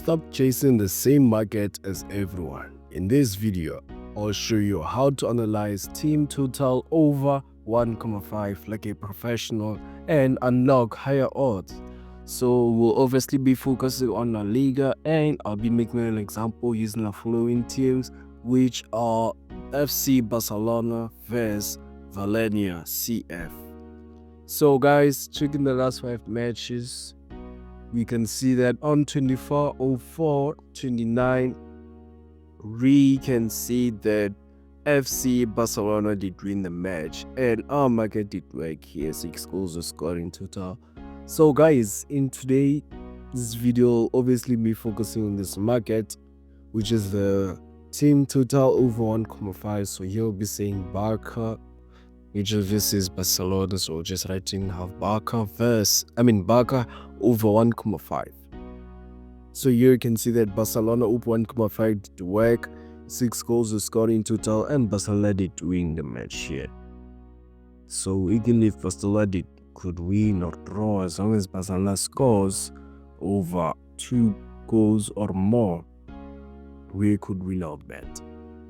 Stop chasing the same market as everyone. In this video, I'll show you how to analyze team total over 1.5 like a professional and unlock higher odds. So we'll obviously be focusing on La Liga, and I'll be making an example using the following teams, which are FC Barcelona vs Valencia CF. So guys, checking the last 5 matches, we can see that on 24/04/29, we can see that FC Barcelona did win the match and our market did work here. 6 goals were scored in total. So guys, in today's video, obviously be focusing on this market, which is the team total over 1.5. So here we'll be saying Barca, which versus Barcelona. So just writing have Barca over 1.5. So here you can see that Barcelona over 1.5 did work. 6 goals were scored in total, and Barcelona did win the match here. So even if Barcelona could win or draw, as long as Barcelona scores over 2 goals or more, we could win our bet.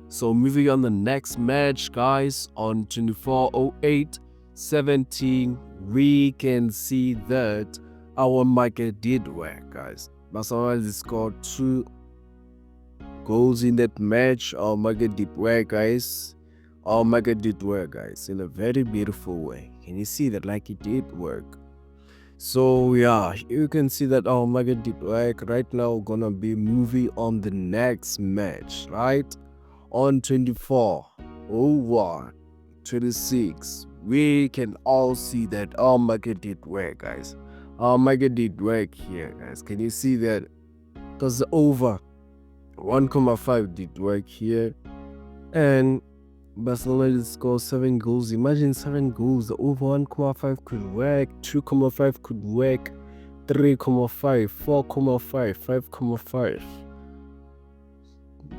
So moving on the next match, guys, on 24/08/17, we can see that our market did work, guys. Barcelona scored 2 goals in that match. Our market did work, guys. Our market did work, guys, in a very beautiful way. Can you see that? Like, it did work. So yeah, you can see that our market did work. Right now, we're gonna be moving on the next match, right? On 24/01/26, we can all see that our market did work, guys. Our market did work here, guys. Can you see that? Because the over 1.5 did work here, and Barcelona did score 7 goals. Imagine 7 goals. The over 1.5 could work, 2.5 could work, 3.5, 4.5, 5.5,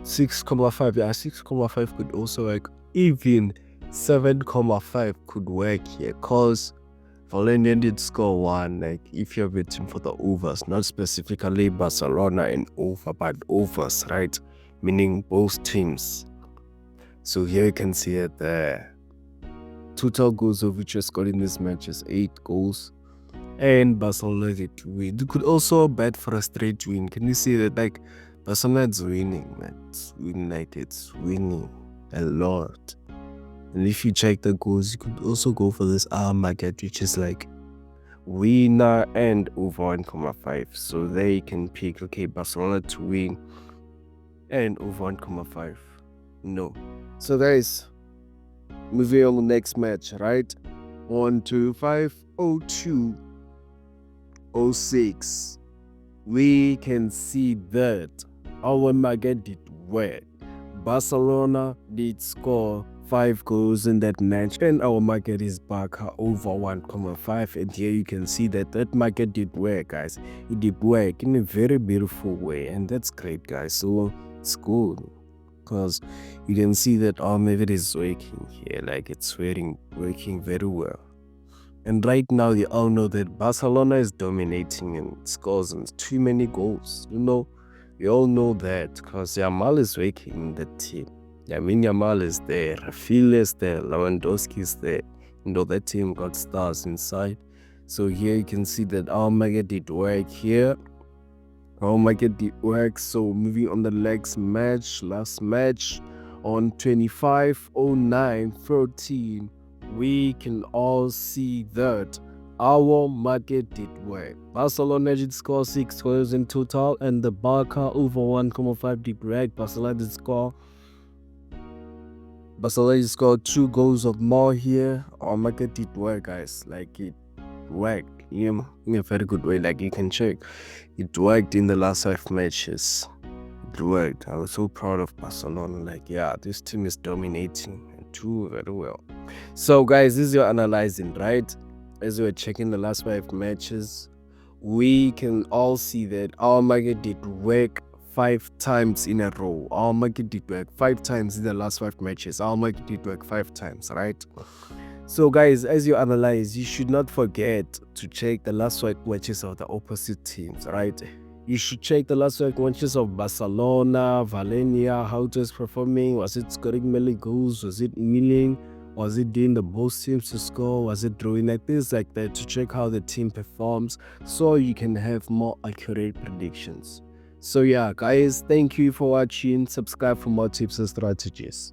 6.5. Yeah, 6.5 could also work. Even 7.5 could work here, because Valencia did score 1. Like, if you're betting for the overs, not specifically Barcelona and over, but overs, right? Meaning both teams. So here you can see it there. Total goals of which are scored in this match is 8 goals. And Barcelona did win. You could also bet for a straight win. Can you see that? Like, Barcelona is winning, man. It's winning, like, it's winning a lot. And if you check the goals, you could also go for this R market, which is like winner and over 1.5. So there you can pick, okay, Barcelona to win and over 1.5. No. So guys, moving on to the next match, right? On 25/02/06, we can see that our market did work. Barcelona did score 5 goals in that match, and our market is back over 1.5. And here you can see that market did work, guys. It did work in a very beautiful way, and that's great, guys. So it's good, because you can see that our market is working here. Like, it's working very well. And right now, you all know that Barcelona is dominating and scores too many goals. You know, we all know that, because Yamal is working in the team. Yamal is there, Rafinha is there, Lewandowski is there. You know, that team got stars inside. So here you can see that our market did work here. Our market did work. So moving on the last match, on 25/09/13, we can all see that our market did work. Barcelona did score 6 goals in total, and the Barca over 1.5 did work. Barcelona did score 2 goals or more here. Our market did work, guys. Like, it worked in a very good way. Like, you can check, it worked in the last 5 matches. It worked. I was so proud of Barcelona. Like, yeah, this team is dominating and do very well. So guys, this is your analyzing, right? As we're checking the last 5 matches, we can all see that our market did work 5 times in a row. Our market did work 5 times in the last 5 matches. Our market did work 5 times, right? So guys, as you analyze, you should not forget to check the last 5 matches of the opposite teams, right? You should check the last 5 matches of Barcelona, Valencia, how it was performing. Was it scoring many goals? Was it kneeling? Was it doing the most teams to score? Was it drawing? Like things like that to check how the team performs so you can have more accurate predictions. So yeah, guys, thank you for watching. Subscribe for more tips and strategies.